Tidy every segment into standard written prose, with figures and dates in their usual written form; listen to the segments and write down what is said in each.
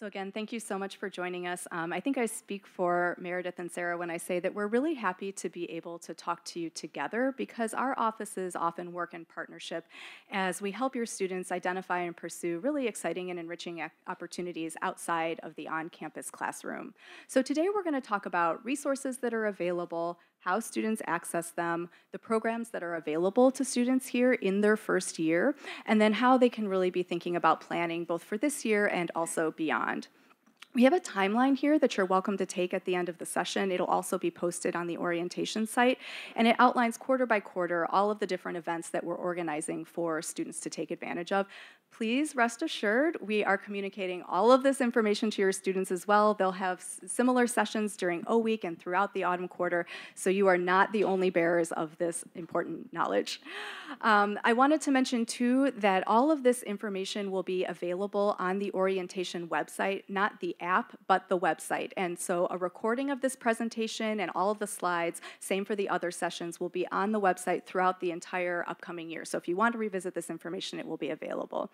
So again, thank you so much for joining us. I think I speak for Meredith and Sarah when I say that we're really happy to be able to talk to you together because our offices often work in partnership as we help your students identify and pursue really exciting and enriching opportunities outside of the on-campus classroom. So today we're going to talk about resources that are available, how students access them, the programs that are available to students here in their first year, and then how they can really be thinking about planning both for this year and also beyond. We have a timeline here that you're welcome to take at the end of the session. It'll also be posted on the orientation site, and it outlines quarter by quarter all of the different events that we're organizing for students to take advantage of. Please rest assured, we are communicating all of this information to your students as well. They'll have similar sessions during O Week and throughout the autumn quarter, so you are not the only bearers of this important knowledge. I wanted to mention too that all of this information will be available on the orientation website, not the app, but the website. And so a recording of this presentation and all of the slides, same for the other sessions, will be on the website throughout the entire upcoming year. So if you want to revisit this information, it will be available.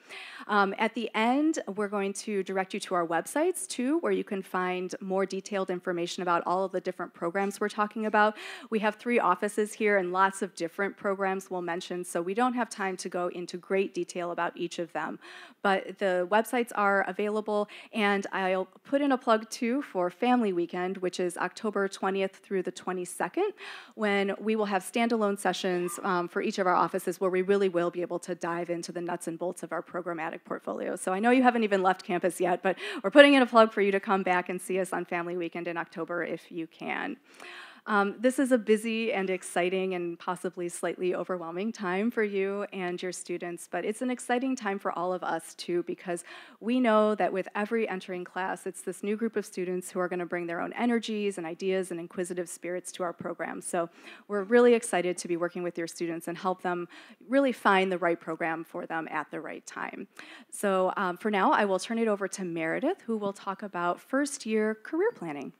At the end, we're going to direct you to our websites too, where you can find more detailed information about all of the different programs we're talking about. We have 3 offices here and lots of different programs we'll mention, so we don't have time to go into great detail about each of them. But the websites are available, and I'll put in a plug too for Family Weekend, which is October 20th through the 22nd, when we will have standalone sessions for each of our offices where we really will be able to dive into the nuts and bolts of our programmatic portfolio. So I know you haven't even left campus yet, but we're putting in a plug for you to come back and see us on Family Weekend in October if you can. This is a busy and exciting and possibly slightly overwhelming time for you and your students, but it's an exciting time for all of us too, because we know that with every entering class, it's this new group of students who are going to bring their own energies and ideas and inquisitive spirits to our program. So we're really excited to be working with your students and help them really find the right program for them at the right time. So for now, I will turn it over to Meredith, who will talk about first-year career planning.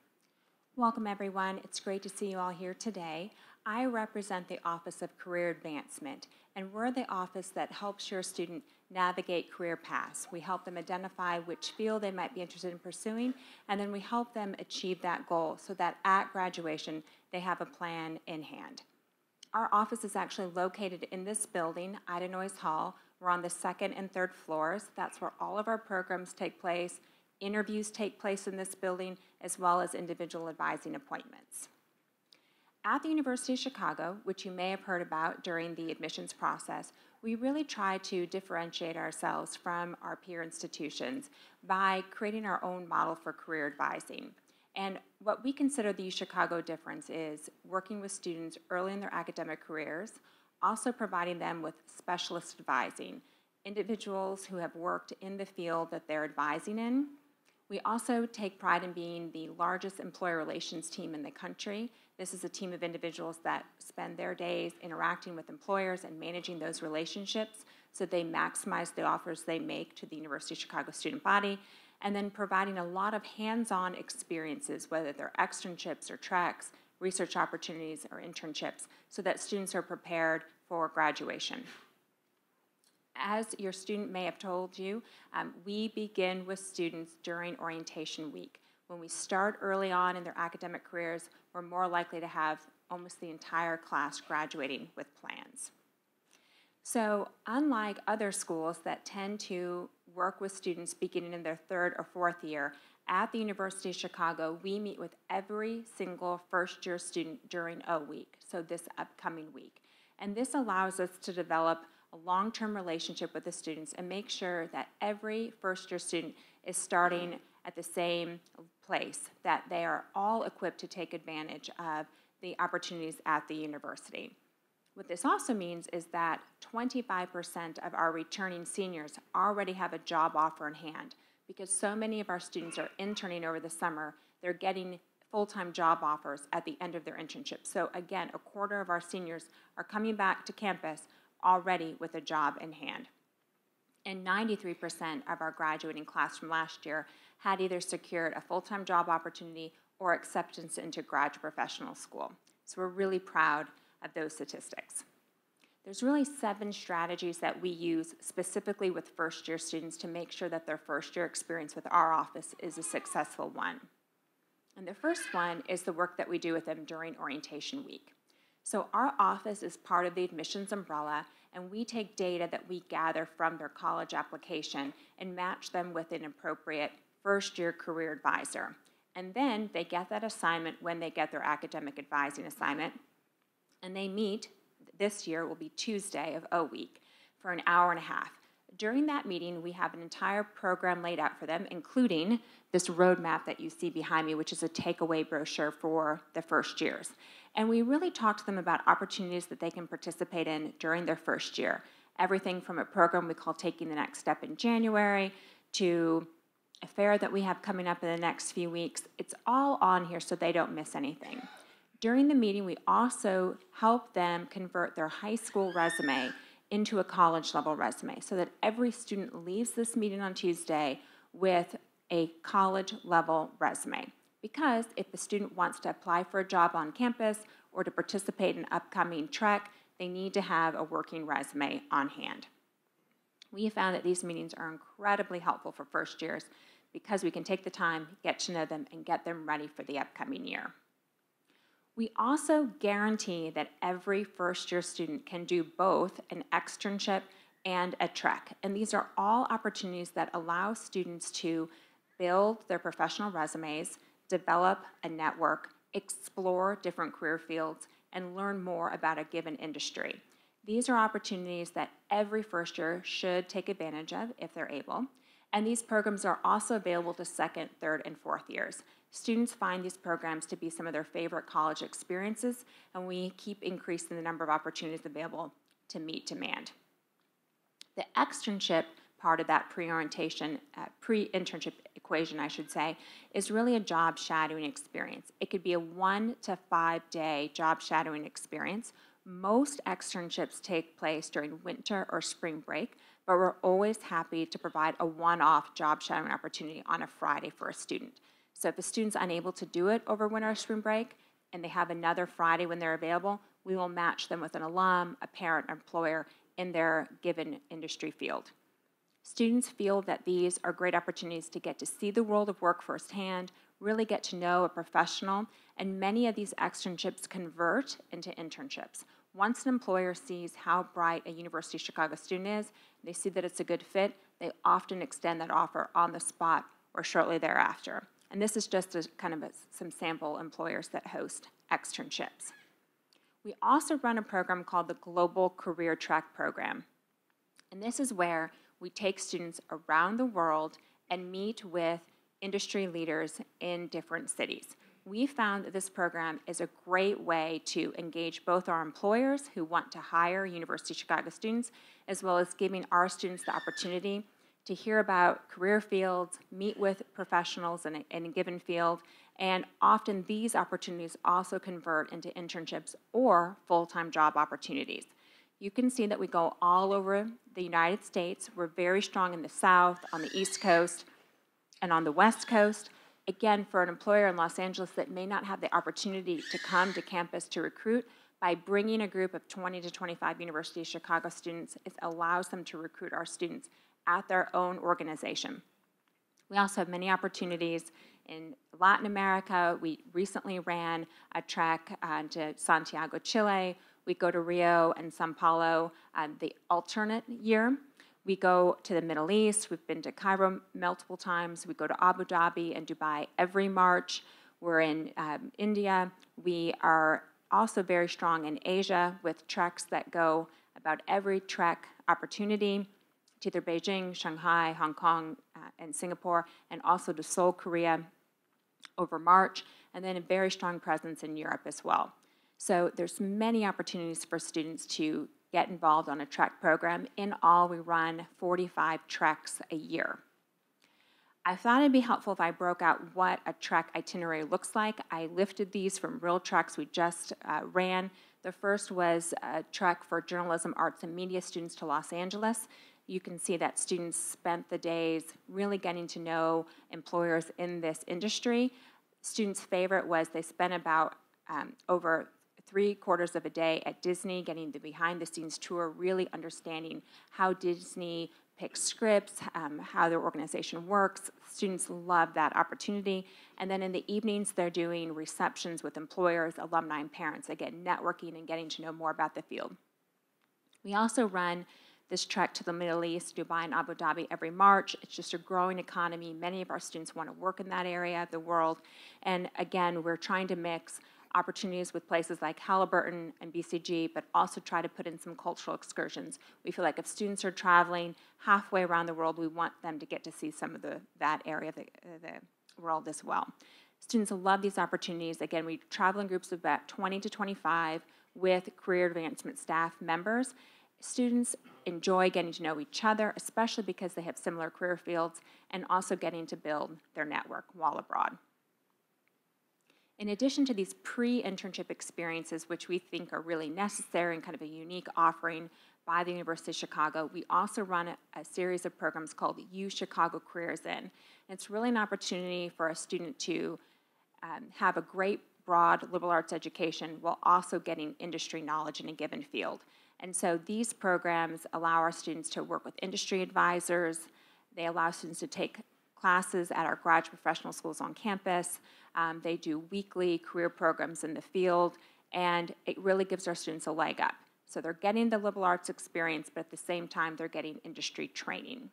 Welcome, everyone. It's great to see you all here today. I represent the Office of Career Advancement, and we're the office that helps your student navigate career paths. We help them identify which field they might be interested in pursuing, and then we help them achieve that goal so that at graduation, they have a plan in hand. Our office is actually located in this building, Ida Noyes Hall. We're on the 2nd and 3rd floors. That's where all of our programs take place. Interviews take place in this building, as well as individual advising appointments. At the University of Chicago, which you may have heard about during the admissions process, we really try to differentiate ourselves from our peer institutions by creating our own model for career advising. And what we consider the UChicago difference is working with students early in their academic careers, also providing them with specialist advising, individuals who have worked in the field that they're advising in. We also take pride in being the largest employer relations team in the country. This is a team of individuals that spend their days interacting with employers and managing those relationships so they maximize the offers they make to the University of Chicago student body, and then providing a lot of hands-on experiences, whether they're externships or treks, research opportunities, or internships, so that students are prepared for graduation. As your student may have told you, we begin with students during orientation week. When we start early on in their academic careers, we're more likely to have almost the entire class graduating with plans. So unlike other schools that tend to work with students beginning in their 3rd or 4th year, at the University of Chicago, we meet with every single first-year student during O Week, so this upcoming week. And this allows us to develop a long-term relationship with the students and make sure that every first-year student is starting at the same place, that they are all equipped to take advantage of the opportunities at the university. What this also means is that 25% of our returning seniors already have a job offer in hand. Because so many of our students are interning over the summer, they're getting full-time job offers at the end of their internship. So again, a quarter of our seniors are coming back to campus already with a job in hand. And 93% of our graduating class from last year had either secured a full-time job opportunity or acceptance into graduate professional school. So we're really proud of those statistics. There's really 7 strategies that we use specifically with first-year students to make sure that their first-year experience with our office is a successful one. And the first one is the work that we do with them during orientation week. So our office is part of the admissions umbrella, and we take data that we gather from their college application and match them with an appropriate first-year career advisor. And then they get that assignment when they get their academic advising assignment, and they meet. This year will be Tuesday of O week for an hour and a half. During that meeting, we have an entire program laid out for them, including this roadmap that you see behind me, which is a takeaway brochure for the first years. And we really talk to them about opportunities that they can participate in during their first year. Everything from a program we call Taking the Next Step in January to a fair that we have coming up in the next few weeks. It's all on here so they don't miss anything. During the meeting, we also help them convert their high school resume into a college-level resume so that every student leaves this meeting on Tuesday with a college-level resume. Because if the student wants to apply for a job on campus or to participate in upcoming Trek, they need to have a working resume on hand. We have found that these meetings are incredibly helpful for first years because we can take the time, get to know them, and get them ready for the upcoming year. We also guarantee that every first-year student can do both an externship and a Trek. And these are all opportunities that allow students to build their professional resumes, develop a network, explore different career fields, and learn more about a given industry. These are opportunities that every first year should take advantage of if they're able. And these programs are also available to second, third, and fourth years. Students find these programs to be some of their favorite college experiences, and we keep increasing the number of opportunities available to meet demand. The externship part of that pre-orientation, pre-internship equation, I should say, is really a job shadowing experience. It could be a 1 to 5 day job shadowing experience. Most externships take place during winter or spring break, but we're always happy to provide a one-off job shadowing opportunity on a Friday for a student. So if a student's unable to do it over winter or spring break and they have another Friday when they're available, we will match them with an alum, a parent, or employer in their given industry field. Students feel that these are great opportunities to get to see the world of work firsthand, really get to know a professional, and many of these externships convert into internships. Once an employer sees how bright a University of Chicago student is, they see that it's a good fit, they often extend that offer on the spot or shortly thereafter. And this is just some sample employers that host externships. We also run a program called the Global Career Trek Program. And this is where we take students around the world and meet with industry leaders in different cities. We found that this program is a great way to engage both our employers who want to hire University of Chicago students, as well as giving our students the opportunity to hear about career fields, meet with professionals in a given field, and often these opportunities also convert into internships or full-time job opportunities. You can see that we go all over the United States. We're very strong in the South, on the East Coast, and on the West Coast. Again, for an employer in Los Angeles that may not have the opportunity to come to campus to recruit, by bringing a group of 20 to 25 University of Chicago students, it allows them to recruit our students at their own organization. We also have many opportunities in Latin America. We recently ran a trek to Santiago, Chile. We go to Rio and Sao Paulo the alternate year. We go to the Middle East. We've been to Cairo multiple times. We go to Abu Dhabi and Dubai every March. We're in India. We are also very strong in Asia with treks that go about every trek opportunity to either Beijing, Shanghai, Hong Kong, and Singapore, and also to Seoul, Korea over March, and then a very strong presence in Europe as well. So there's many opportunities for students to get involved on a Trek program. In all, we run 45 Treks a year. I thought it'd be helpful if I broke out what a Trek itinerary looks like. I lifted these from real Treks we just ran. The first was a Trek for journalism, arts, and media students to Los Angeles. You can see that students spent the days really getting to know employers in this industry. Students' favorite was they spent about over 3/4 of a day at Disney, getting the behind-the-scenes tour, really understanding how Disney picks scripts, how their organization works. Students love that opportunity. And then in the evenings, they're doing receptions with employers, alumni, and parents, again, networking and getting to know more about the field. We also run this trek to the Middle East, Dubai and Abu Dhabi every March. It's just a growing economy. Many of our students want to work in that area of the world. And again, we're trying to mix opportunities with places like Halliburton and BCG, but also try to put in some cultural excursions. We feel like if students are traveling halfway around the world, we want them to get to see some of that area of the world as well. Students love these opportunities. Again, we travel in groups of about 20 to 25 with career advancement staff members. Students enjoy getting to know each other, especially because they have similar career fields, and also getting to build their network while abroad. In addition to these pre-internship experiences, which we think are really necessary and kind of a unique offering by the University of Chicago, we also run a series of programs called UChicago Careers In. And it's really an opportunity for a student to have a great, broad liberal arts education while also getting industry knowledge in a given field. And so these programs allow our students to work with industry advisors. They allow students to take classes at our graduate professional schools on campus. They do weekly career programs in the field, and it really gives our students a leg up. So they're getting the liberal arts experience, but at the same time, they're getting industry training.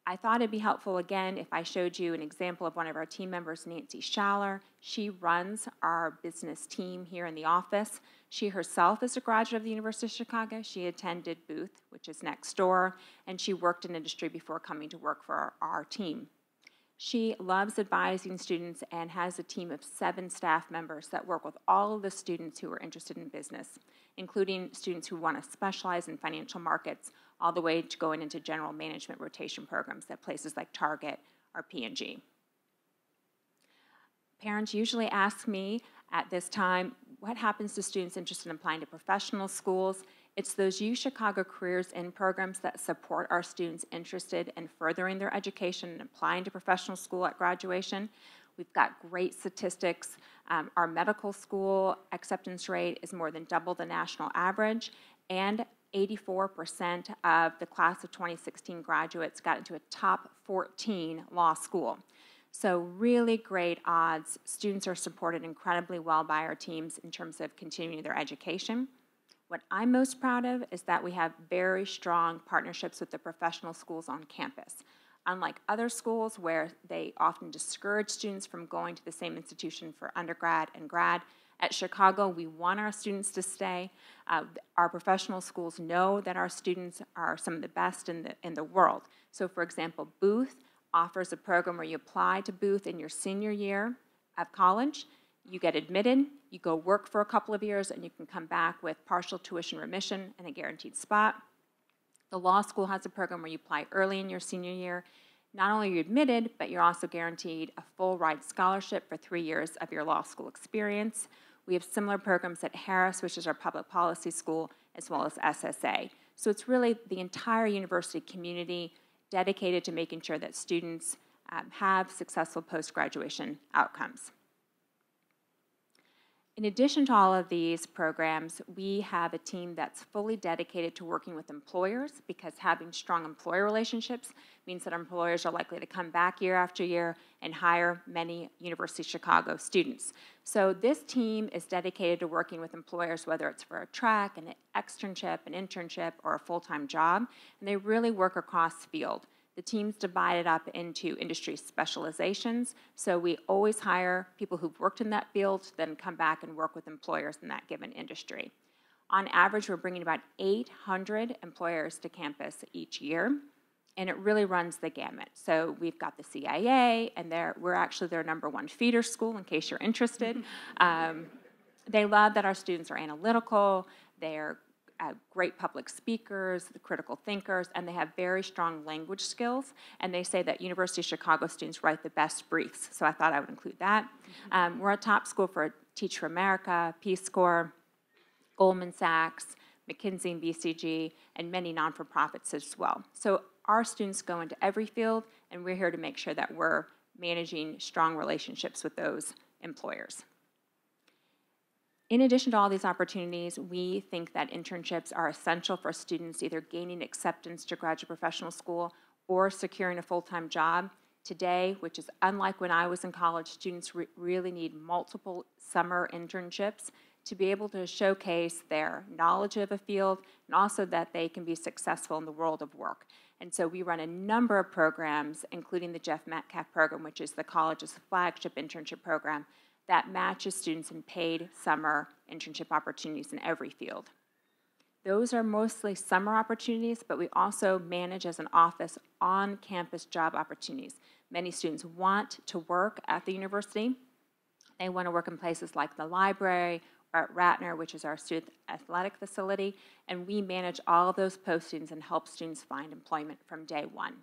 I thought it'd be helpful, again, if I showed you an example of one of our team members, Nancy Schuyler. She runs our business team here in the office. She herself is a graduate of the University of Chicago. She attended Booth, which is next door, and she worked in industry before coming to work for our team. She loves advising students and has a team of 7 staff members that work with all of the students who are interested in business, including students who want to specialize in financial markets, all the way to going into general management rotation programs at places like Target or P&G. Parents usually ask me at this time, what happens to students interested in applying to professional schools? It's those UChicago Careers In programs that support our students interested in furthering their education and applying to professional school at graduation. We've got great statistics. Our medical school acceptance rate is more than double the national average, and 84% of the class of 2016 graduates got into a top 14 law school. So really great odds. Students are supported incredibly well by our teams in terms of continuing their education. What I'm most proud of is that we have very strong partnerships with the professional schools on campus. Unlike other schools where they often discourage students from going to the same institution for undergrad and grad, at Chicago, we want our students to stay. Our professional schools know that our students are some of the best in the world. So for example, Booth offers a program where you apply to Booth in your senior year of college. You get admitted, you go work for a couple of years, and you can come back with partial tuition remission and a guaranteed spot. The law school has a program where you apply early in your senior year. Not only are you admitted, but you're also guaranteed a full ride scholarship for 3 years of your law school experience. We have similar programs at Harris, which is our public policy school, as well as SSA. So it's really the entire university community dedicated to making sure that students have successful post-graduation outcomes. In addition to all of these programs, we have a team that's fully dedicated to working with employers, because having strong employer relationships means that employers are likely to come back year after year and hire many University of Chicago students. So this team is dedicated to working with employers, whether it's for a track, an externship, an internship, or a full-time job, and they really work across the field. The team's divided up into industry specializations, so we always hire people who've worked in that field to then come back and work with employers in that given industry. On average, we're bringing about 800 employers to campus each year, and it really runs the gamut. So we've got the CIA, and we're actually their #1 feeder school, in case you're interested. They love that our students are analytical, they're great public speakers, critical thinkers, and they have very strong language skills. And they say that University of Chicago students write the best briefs, so I thought I would include that. We're a top school for Teach for America, Peace Corps, Goldman Sachs, McKinsey and BCG, and many non-for-profits as well. So our students go into every field, and we're here to make sure that we're managing strong relationships with those employers. In addition to all these opportunities, we think that internships are essential for students either gaining acceptance to graduate professional school or securing a full-time job. Today, which is unlike when I was in college, students really need multiple summer internships to be able to showcase their knowledge of a field and also that they can be successful in the world of work. And so we run a number of programs, including the Jeff Metcalf program, which is the college's flagship internship program, that matches students in paid summer internship opportunities in every field. Those are mostly summer opportunities, but we also manage as an office on-campus job opportunities. Many students want to work at the university. They want to work in places like the library or at Ratner, which is our student athletic facility, and we manage all of those postings and help students find employment from day one.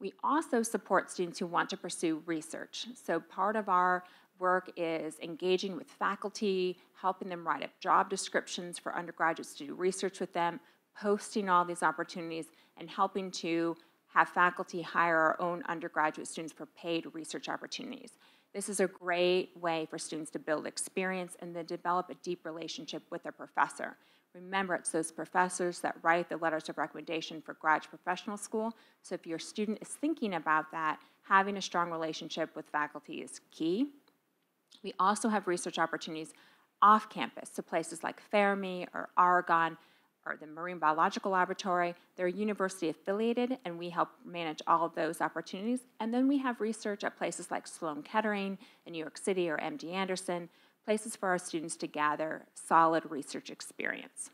We also support students who want to pursue research. So part of our work is engaging with faculty, helping them write up job descriptions for undergraduates to do research with them, posting all these opportunities, and helping to have faculty hire our own undergraduate students for paid research opportunities. This is a great way for students to build experience and then develop a deep relationship with their professor. Remember, it's those professors that write the letters of recommendation for graduate professional school. So if your student is thinking about that, having a strong relationship with faculty is key. We also have research opportunities off campus, so places like Fermi or Argonne or the Marine Biological Laboratory. They're university affiliated, and we help manage all of those opportunities. And then we have research at places like Sloan Kettering in New York City or MD Anderson, places for our students to gather solid research experience.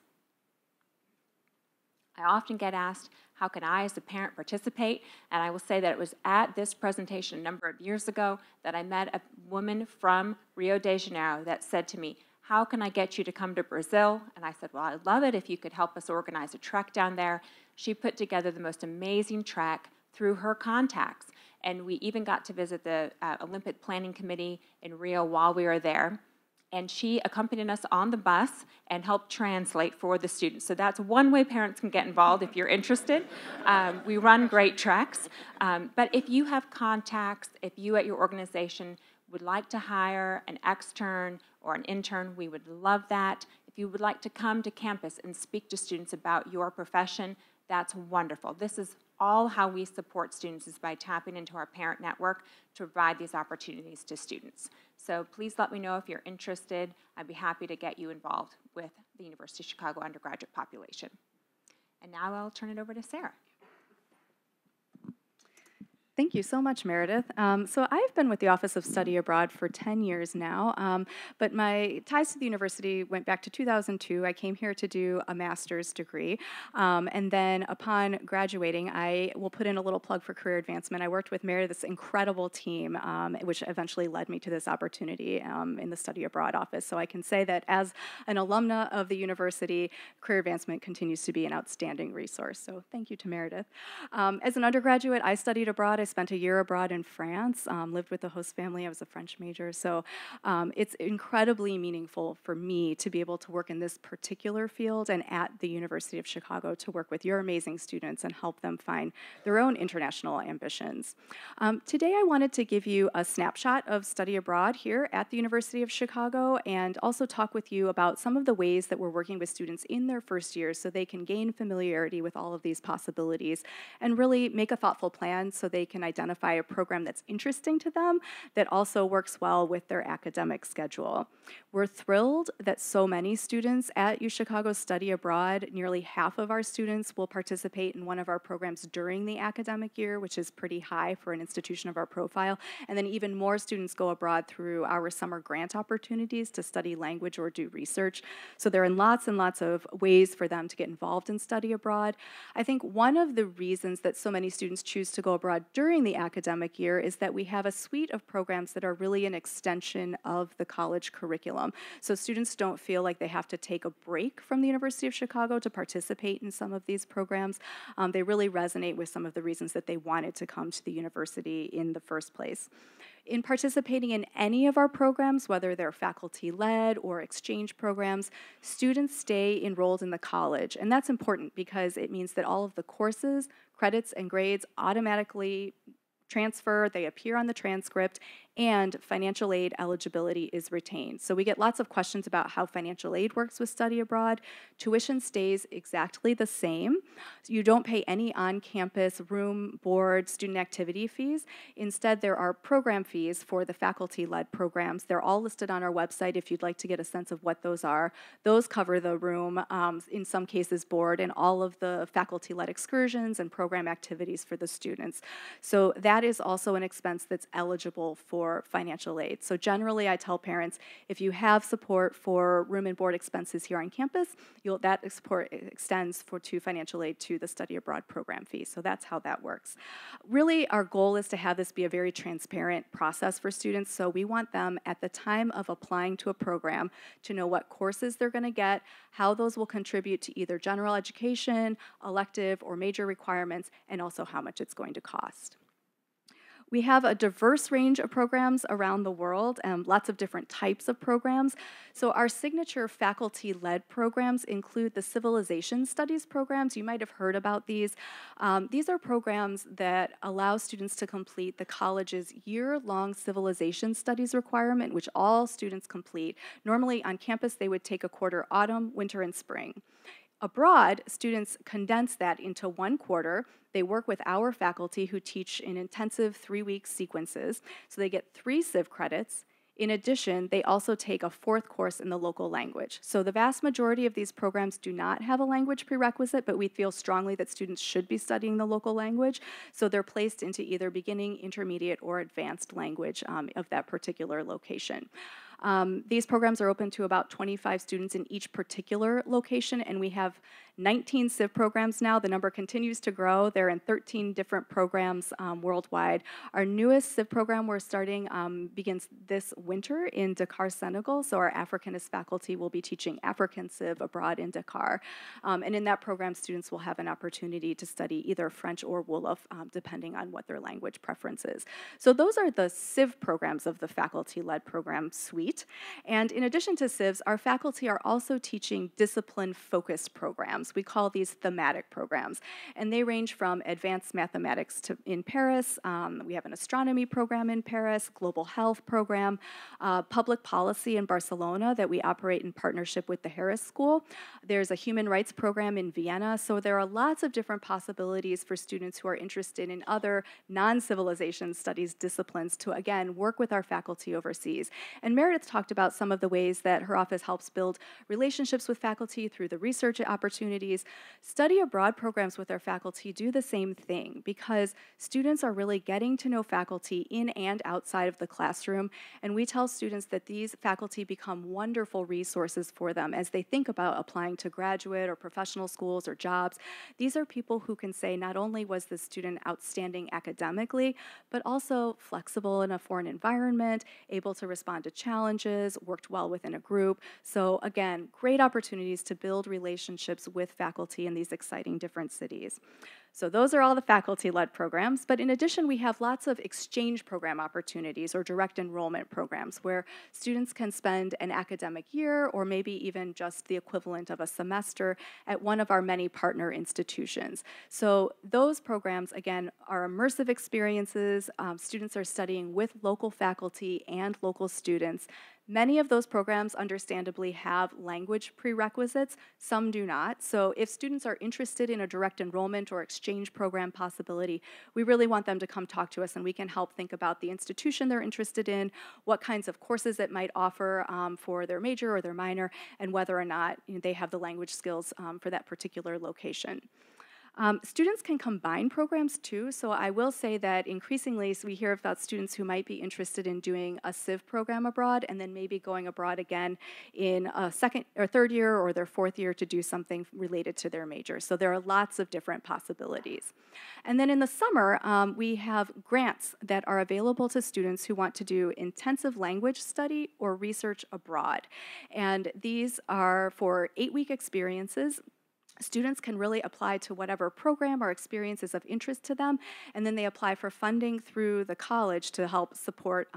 I often get asked, how can I as a parent participate? And I will say that it was at this presentation a number of years ago that I met a woman from Rio de Janeiro that said to me, how can I get you to come to Brazil? And I said, well, I'd love it if you could help us organize a trek down there. She put together the most amazing trek through her contacts. And we even got to visit the Olympic Planning Committee in Rio while we were there. And she accompanied us on the bus and helped translate for the students. So that's one way parents can get involved if you're interested. We run great treks. But if you have contacts, if you at your organization would like to hire an extern or an intern, we would love that. If you would like to come to campus and speak to students about your profession, that's wonderful. This is all how we support students, is by tapping into our parent network to provide these opportunities to students. So please let me know if you're interested. I'd be happy to get you involved with the University of Chicago undergraduate population. And now I'll turn it over to Sarah. Thank you so much, Meredith. So I've been with the Office of Study Abroad for 10 years now, but my ties to the university went back to 2002. I came here to do a master's degree, and then upon graduating, I will put in a little plug for career advancement. I worked with Meredith's incredible team, which eventually led me to this opportunity in the Study Abroad office. So I can say that as an alumna of the university, career advancement continues to be an outstanding resource. So thank you to Meredith. As an undergraduate, I studied abroad. I spent a year abroad in France, lived with the host family. I was a French major. So it's incredibly meaningful for me to be able to work in this particular field and at the University of Chicago to work with your amazing students and help them find their own international ambitions. Today I wanted to give you a snapshot of study abroad here at the University of Chicago and also talk with you about some of the ways that we're working with students in their first years so they can gain familiarity with all of these possibilities and really make a thoughtful plan so they can identify a program that's interesting to them that also works well with their academic schedule. We're thrilled that so many students at UChicago study abroad. Nearly half of our students will participate in one of our programs during the academic year, which is pretty high for an institution of our profile. And then even more students go abroad through our summer grant opportunities to study language or do research. So there are lots and lots of ways for them to get involved in study abroad. I think one of the reasons that so many students choose to go abroad during the academic year is that we have a suite of programs that are really an extension of the college curriculum. So students don't feel like they have to take a break from the University of Chicago to participate in some of these programs. They really resonate with some of the reasons that they wanted to come to the university in the first place. In participating in any of our programs, whether they're faculty-led or exchange programs, students stay enrolled in the college. And that's important because it means that all of the courses, credits, and grades automatically transfer, they appear on the transcript, and financial aid eligibility is retained. So we get lots of questions about how financial aid works with study abroad. Tuition stays exactly the same. So you don't pay any on-campus room, board, student activity fees. Instead, there are program fees for the faculty-led programs. They're all listed on our website if you'd like to get a sense of what those are. Those cover the room, in some cases board, and all of the faculty-led excursions and program activities for the students. So that is also an expense that's eligible for financial aid. So generally, I tell parents, if you have support for room and board expenses here on campus, that support extends to financial aid to the study abroad program fee. So that's how that works. Really, our goal is to have this be a very transparent process for students. So we want them at the time of applying to a program to know what courses they're going to get, how those will contribute to either general education, elective, or major requirements, and also how much it's going to cost. We have a diverse range of programs around the world and lots of different types of programs. So our signature faculty-led programs include the Civilization Studies programs. You might have heard about these. These are programs that allow students to complete the college's year-long civilization studies requirement, which all students complete. Normally on campus, they would take a quarter autumn, winter, and spring. Abroad, students condense that into one quarter. They work with our faculty who teach in intensive 3-week sequences, so they get 3 civ credits. In addition, they also take a 4th course in the local language. So the vast majority of these programs do not have a language prerequisite, but we feel strongly that students should be studying the local language, so they're placed into either beginning, intermediate, or advanced language of that particular location. These programs are open to about 25 students in each particular location, and we have 19 civ programs now. The number continues to grow. They're in 13 different programs worldwide. Our newest civ program we're starting begins this winter in Dakar, Senegal, so our Africanist faculty will be teaching African civ abroad in Dakar. And in that program, students will have an opportunity to study either French or Wolof, depending on what their language preference is. So those are the civ programs of the faculty-led program suite. And in addition to civs, our faculty are also teaching discipline-focused programs. We call these thematic programs, and they range from advanced mathematics in Paris. We have an astronomy program in Paris, global health program, public policy in Barcelona that we operate in partnership with the Harris School. There's a human rights program in Vienna, so there are lots of different possibilities for students who are interested in other non-civilization studies disciplines to, again, work with our faculty overseas. And Meredith talked about some of the ways that her office helps build relationships with faculty through the research opportunities. Study abroad programs with our faculty do the same thing because students are really getting to know faculty in and outside of the classroom, and we tell students that these faculty become wonderful resources for them as they think about applying to graduate or professional schools or jobs. These are people who can say not only was the student outstanding academically, but also flexible in a foreign environment, able to respond to challenges, worked well within a group. So again, great opportunities to build relationships with faculty in these exciting different cities. So those are all the faculty-led programs, but in addition, we have lots of exchange program opportunities or direct enrollment programs where students can spend an academic year or maybe even just the equivalent of a semester at one of our many partner institutions. So those programs, again, are immersive experiences. Students are studying with local faculty and local students. Many of those programs, understandably, have language prerequisites. Some do not. So if students are interested in a direct enrollment or exchange program possibility, we really want them to come talk to us, and we can help think about the institution they're interested in, what kinds of courses it might offer for their major or their minor, and whether or not they have the language skills for that particular location. Students can combine programs too, so I will say that increasingly we hear about students who might be interested in doing a civ program abroad and then maybe going abroad again in a second or third year or their 4th year to do something related to their major. So there are lots of different possibilities. And then in the summer, we have grants that are available to students who want to do intensive language study or research abroad. And these are for 8-week experiences. Students can really apply to whatever program or experience is of interest to them, and then they apply for funding through the college to help support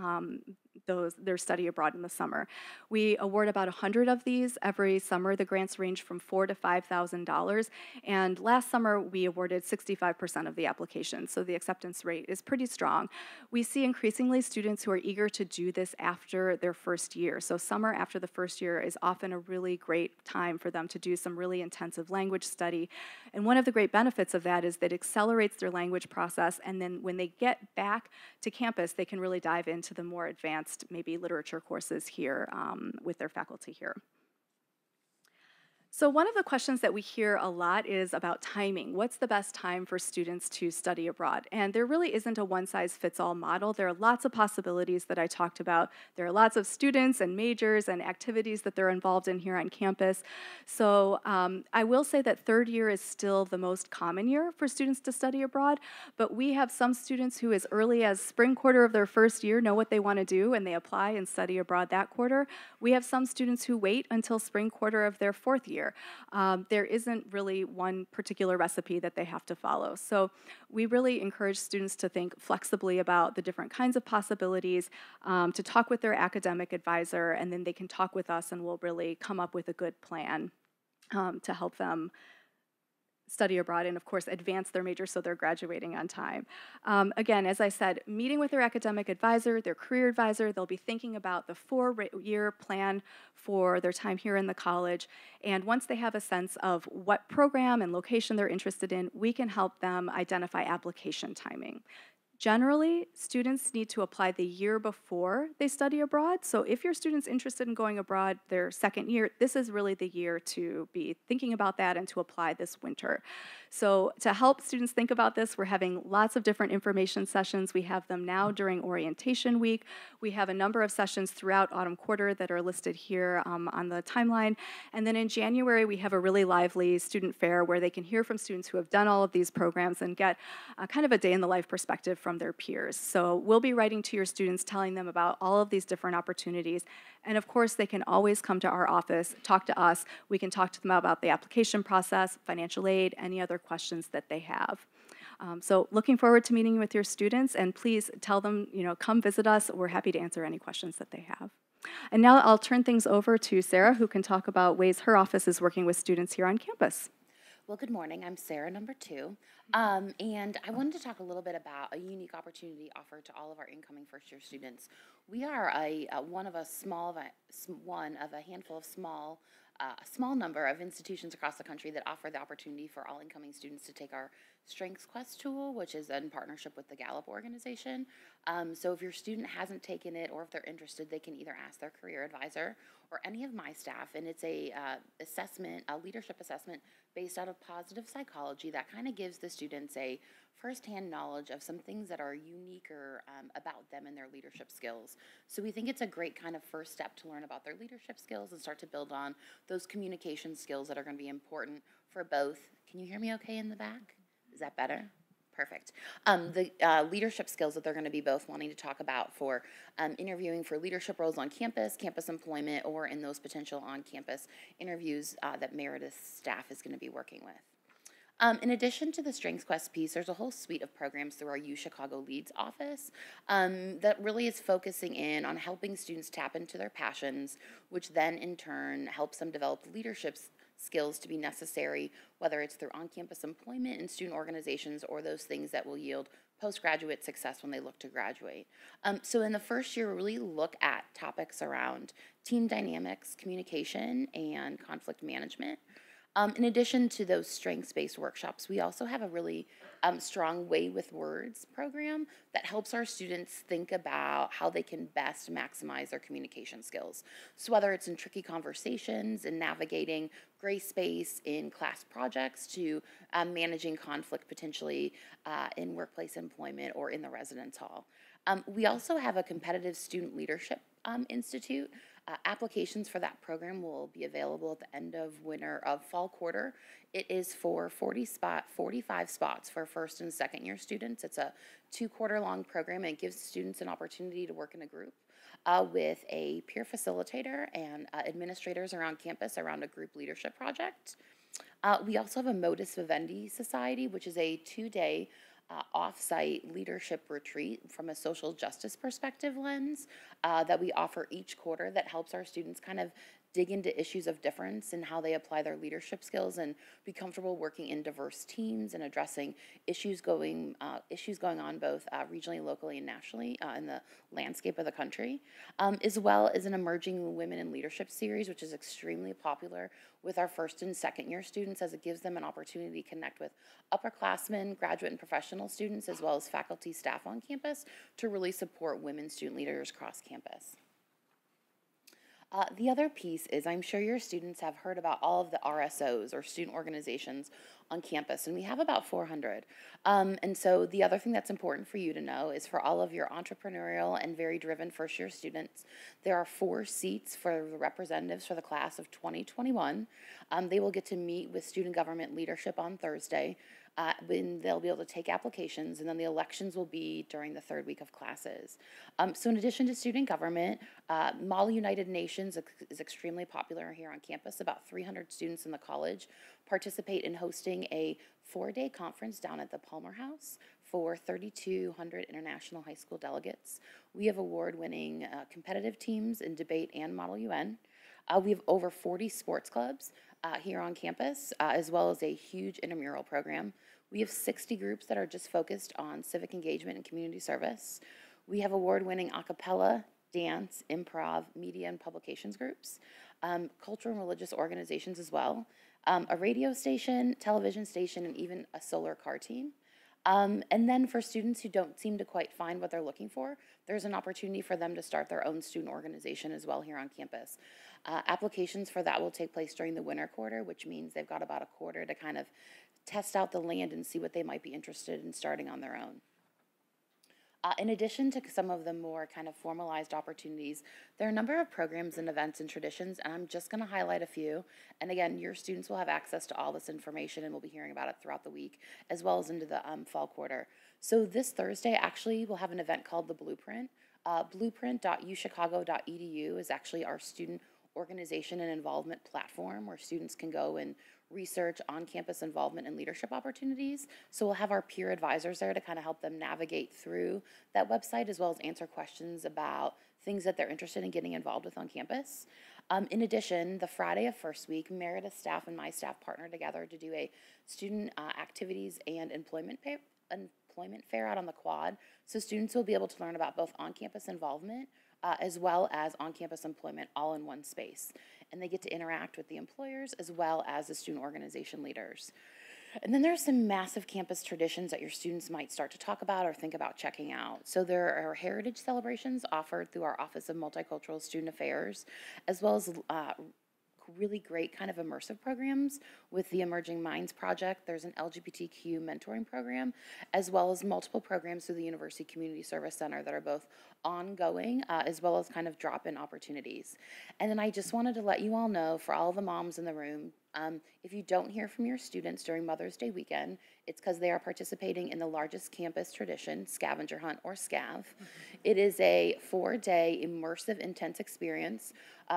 their study abroad in the summer. We award about 100 of these every summer. The grants range from $4,000 to $5,000, and last summer we awarded 65% of the applications, so the acceptance rate is pretty strong. We see increasingly students who are eager to do this after their first year. So summer after the first year is often a really great time for them to do some really intensive language study. And one of the great benefits of that is that it accelerates their language process, and then when they get back to campus, they can really dive into the more advanced, maybe literature courses here with their faculty here. So one of the questions that we hear a lot is about timing. What's the best time for students to study abroad? And there really isn't a one-size-fits-all model. There are lots of possibilities that I talked about. There are lots of students and majors and activities that they're involved in here on campus. So I will say that third year is still the most common year for students to study abroad, but we have some students who as early as spring quarter of their first year know what they want to do and they apply and study abroad that quarter. We have some students who wait until spring quarter of their fourth year. There isn't really one particular recipe that they have to follow. So we really encourage students to think flexibly about the different kinds of possibilities, to talk with their academic advisor, and then they can talk with us and we'll really come up with a good plan to help them study abroad and, of course, advance their major so they're graduating on time. Again, as I said, meeting with their academic advisor, their career advisor, they'll be thinking about the 4-year plan for their time here in the college. And once they have a sense of what program and location they're interested in, we can help them identify application timing. Generally, students need to apply the year before they study abroad. So if your student's interested in going abroad their second year, this is really the year to be thinking about that and to apply this winter. So to help students think about this, we're having lots of different information sessions. We have them now during orientation week. We have a number of sessions throughout autumn quarter that are listed here on the timeline. And then in January, we have a really lively student fair where they can hear from students who have done all of these programs and get kind of a day in the life perspective from their peers. So we'll be writing to your students, telling them about all of these different opportunities. And of course, they can always come to our office, talk to us. We can talk to them about the application process, financial aid, any other questions that they have. So looking forward to meeting with your students, and please tell them, come visit us. We're happy to answer any questions that they have. And now I'll turn things over to Sarah, who can talk about ways her office is working with students here on campus. Well, good morning. I'm Sarah, number 2, and I wanted to talk a little bit about a unique opportunity offered to all of our incoming first-year students. We are one of a handful of a small number of institutions across the country that offer the opportunity for all incoming students to take our Strengths Quest tool, which is in partnership with the Gallup organization. So if your student hasn't taken it or if they're interested, they can either ask their career advisor or any of my staff, and it's a leadership assessment based out of positive psychology that kind of gives the students a firsthand knowledge of some things that are uniquer about them and their leadership skills. So we think it's a great kind of first step to learn about their leadership skills and start to build on those communication skills that are going to be important for both. Can you hear me okay in the back? Is that better? Perfect. The leadership skills that they're going to be both wanting to talk about for interviewing for leadership roles on campus, campus employment, or in those potential on-campus interviews that Meredith's staff is going to be working with. In addition to the Strengths Quest piece, there's a whole suite of programs through our UChicago Leads office that really is focusing in on helping students tap into their passions, which then in turn helps them develop leadership skills to be necessary, whether it's through on-campus employment in student organizations or those things that will yield postgraduate success when they look to graduate. So in the first year, we really look at topics around team dynamics, communication, and conflict management. In addition to those strengths-based workshops, we also have a really strong Way with Words program that helps our students think about how they can best maximize their communication skills. So whether it's in tricky conversations and navigating gray space in class projects to managing conflict potentially in workplace employment or in the residence hall. We also have a competitive student leadership institute. Applications for that program will be available at the end of fall quarter. It is for 45 spots for first and second year students. It's a 2-quarter long program, and it gives students an opportunity to work in a group with a peer facilitator and administrators around campus around a group leadership project. We also have a modus vivendi society, which is a 2-day off-site leadership retreat from a social justice perspective lens that we offer each quarter that helps our students kind of dig into issues of difference and how they apply their leadership skills and be comfortable working in diverse teams and addressing issues going on both regionally, locally, and nationally in the landscape of the country, as well as an emerging women in leadership series, which is extremely popular with our first and second year students, as it gives them an opportunity to connect with upperclassmen, graduate and professional students, as well as faculty staff on campus to really support women student leaders across campus. The other piece is I'm sure your students have heard about all of the RSOs or student organizations on campus, and we have about 400. And so the other thing that's important for you to know is for all of your entrepreneurial and very driven first year students, there are 4 seats for the representatives for the class of 2021. They will get to meet with student government leadership on Thursday. When they'll be able to take applications, and then the elections will be during the 3rd week of classes. So in addition to student government, Model United Nations is extremely popular here on campus. About 300 students in the college participate in hosting a 4-day conference down at the Palmer House for 3,200 international high school delegates. We have award-winning competitive teams in debate and Model UN. We have over 40 sports clubs here on campus, as well as a huge intramural program. We have 60 groups that are just focused on civic engagement and community service. We have award-winning a cappella, dance, improv, media, and publications groups, cultural and religious organizations as well, a radio station, television station, and even a solar car team. And then for students who don't seem to quite find what they're looking for, there's an opportunity for them to start their own student organization as well here on campus. Applications for that will take place during the winter quarter, which means they've got about a quarter to kind of test out the land and see what they might be interested in starting on their own. In addition to some of the more kind of formalized opportunities, there are a number of programs and events and traditions, and I'm just going to highlight a few. And again, your students will have access to all this information, and we'll be hearing about it throughout the week, as well as into the fall quarter. So this Thursday, actually, we'll have an event called The Blueprint. Blueprint.uchicago.edu is actually our student organization and involvement platform where students can go and research on-campus involvement and leadership opportunities. So we'll have our peer advisors there to kind of help them navigate through that website, as well as answer questions about things that they're interested in getting involved with on campus. In addition, the Friday of first week, Meredith's staff and my staff partner together to do a student activities and employment fair out on the quad. So students will be able to learn about both on-campus involvement as well as on-campus employment all in one space. And they get to interact with the employers as well as the student organization leaders. And then there's some massive campus traditions that your students might start to talk about or think about checking out. So there are heritage celebrations offered through our Office of Multicultural Student Affairs, as well as really great kind of immersive programs with the Emerging Minds Project. There's an LGBTQ mentoring program, as well as multiple programs through the University Community Service Center that are both ongoing, as well as kind of drop-in opportunities. And then I just wanted to let you all know, for all the moms in the room, if you don't hear from your students during Mother's Day weekend, it's because they are participating in the largest campus tradition, scavenger hunt, or SCAV. It is a 4-day immersive, intense experience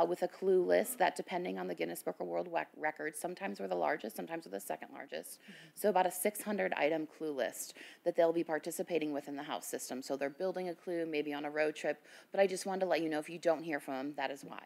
with a clue list that, depending on the Guinness Book of World Records, sometimes we're the largest, sometimes we're the second largest. So about a 600-item clue list that they'll be participating with in the house system. So they're building a clue, maybe on a road trip, but I just wanted to let you know, if you don't hear from them, that is why.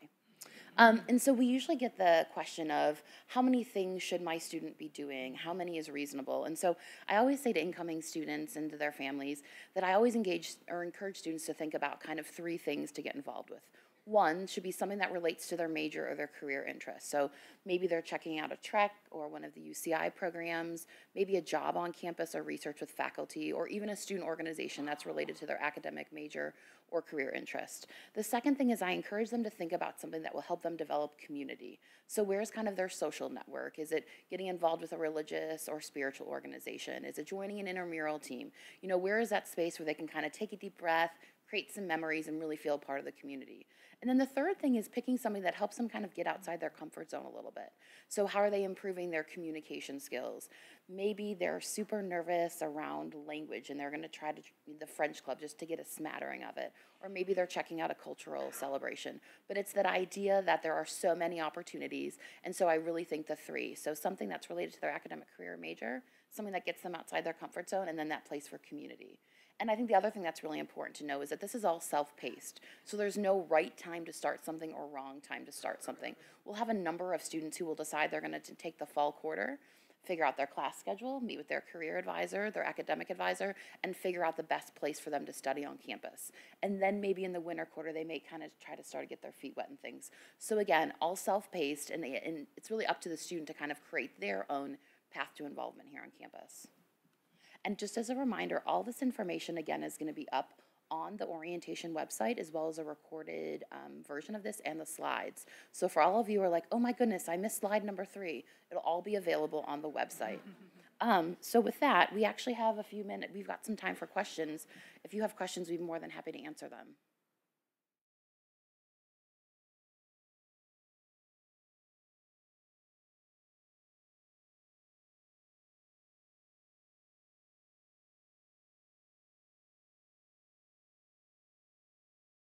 And so we usually get the question of, how many things should my student be doing? How many is reasonable? And so I always say to incoming students and to their families that I always engage or encourage students to think about kind of 3 things to get involved with. One should be something that relates to their major or their career interests. So maybe they're checking out a Trek or one of the UCI programs, maybe a job on campus or research with faculty, or even a student organization that's related to their academic major or career interest. The second thing is I encourage them to think about something that will help them develop community. So where's kind of their social network? Is it getting involved with a religious or spiritual organization? Is it joining an intramural team? You know, where is that space where they can kind of take a deep breath, create some memories, and really feel a part of the community. And then the third thing is picking something that helps them kind of get outside their comfort zone a little bit. So how are they improving their communication skills? Maybe they're super nervous around language and they're going to try to the French club just to get a smattering of it. Or maybe they're checking out a cultural celebration. But it's that idea that there are so many opportunities. And so I really think the three. So something that's related to their academic career major, something that gets them outside their comfort zone, and then that place for community. And I think the other thing that's really important to know is that this is all self-paced. So there's no right time to start something or wrong time to start something. We'll have a number of students who will decide they're going to take the fall quarter, figure out their class schedule, meet with their career advisor, their academic advisor, and figure out the best place for them to study on campus. And then maybe in the winter quarter, they may kind of try to start to get their feet wet and things. So again, all self-paced, and it's really up to the student to kind of create their own path to involvement here on campus. And just as a reminder, all this information, again, is going to be up on the orientation website, as well as a recorded version of this and the slides. So for all of you who are like, oh my goodness, I missed slide number 3, it'll all be available on the website. So with that, we actually have a few minutes. We've got some time for questions. If you have questions, we'd be more than happy to answer them.